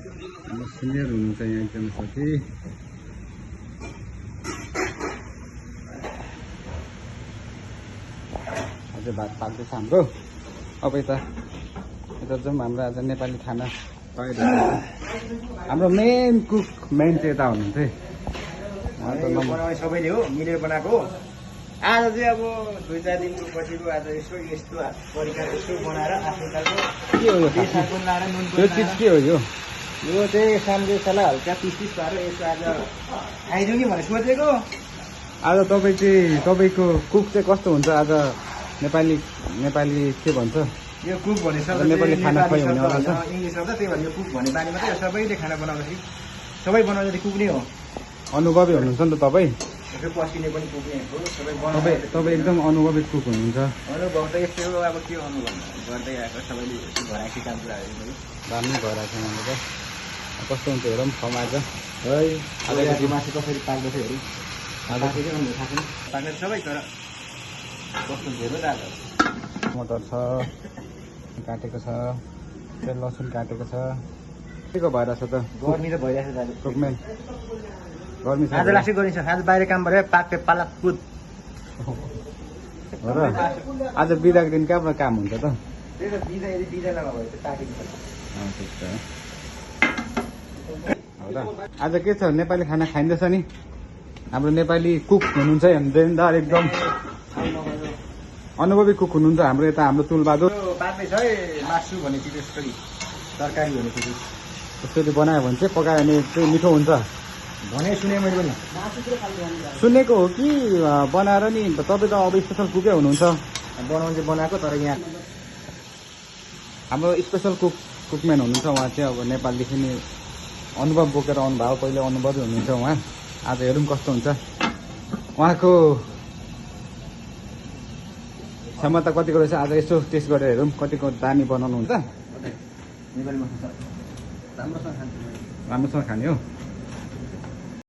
Senior हुनुहुन्छ यहाँ एकजना साथी। अझै भात पाक्दैछ हाम्रो। अब यता जाउँ, हाम्रो आज नेपाली खाना हाम्रो मेन कुक मेन चाहिँ यता हुनुहुन्छ है। बनाउने सबैले हो, मिलेर बनाएको हो। आज चाहिँ अब 2-4 दिनको पछिको आज यस्तो परिकार यस्तो बनाएर आफ्नो खालको के हो यो साबुन लाएर नुन यो चिज के हो यो? यो चाहिँ सामग्रीसला हल्का पिस पारेर यसो आज खाइदिउँ कि भनेर सोचेको। आज तपाईँको कुक चाहिँ कस्तो हुन्छ आज? नेपाली के भन्छ? यो कुक भने नेपाली खाना खुवाइ हुने वाला छ। इङ्ग्लिस शब्द, त्यही भएर यो कुक भन्ने बानी मात्रै हो। सबैले खाना बनाउँदाखेरि सबै बनाउँदाखेरि कुक नै हो। अनुभवी हुनुहुन्छ नि त तपाईँ। यसो पसिने पनि कुक नै हो। सबै तपाईँ एकदम अनुभवी कुक हुनुहुन्छ। अनुभव त यस्तै हो। अब के अनुभव गर्दै आएको सबैले घराकी काम कुराहरू राम्रो भएर छ हाम्रो त। कस्तो हुन्छ हेरौँ ठाउँमा आज। आज मासु कसरी पाक्दैछ हेरौँ। पाक्ने सबै तर कस्तो धेरै त टमाटर छ, काटेको छ, तेल लसुन काटेको छ। के को भइरहेछ त? गर्मी त भइरहेको छ दाजु। कुकमेन गर्मी छ आज लास्टै गरिन्छ। आज बाहिर काम गरेर पाक्ने पालक कुद हो र। आज बिदाको दिन कहाँबाट काम हुन्छ त? त्यही त बिदा यदि बिदा नभए चाहिँ पाकिन्छ। हो र। आज के छ नेपाली खाना खाइँदैछ नि? हाम्रो नेपाली कुक हुनुहुन्छ है देनदार एकदम अनुभवी कुक हुनुहुन्छ हाम्रो यता हाम्रो तुलबहादुर। पाक्दैछ है मासु भन्ने चिज यसरी तरकारी भन्ने चिज त्यसरी बनायो भने चाहिँ पकायो भने चाहिँ मिठो हुन्छ भने सुने मैले पनि। सुनेको हो कि बनाएर नि? तपाईँ त अब स्पेसल कुकै हुनुहुन्छ। बनाउनु चाहिँ बनाएको तर यहाँ हाम्रो स्पेसल कुकम्यान हुनुहुन्छ उहाँ चाहिँ। अब नेपालदेखि नै अनुभव बोकेर आउनुभयो, पहिले अनुभवी हुनुहुन्छ उहाँ। आज हेरौँ कस्तो हुन्छ उहाँको क्षमता कतिको रहेछ। आज यसो टेस्ट गरेर हेरौँ कतिको दामी बनाउनुहुन्छ। नेपाली मसला राम्रोसँग खान्छ। राम्रोसँग खाने हो।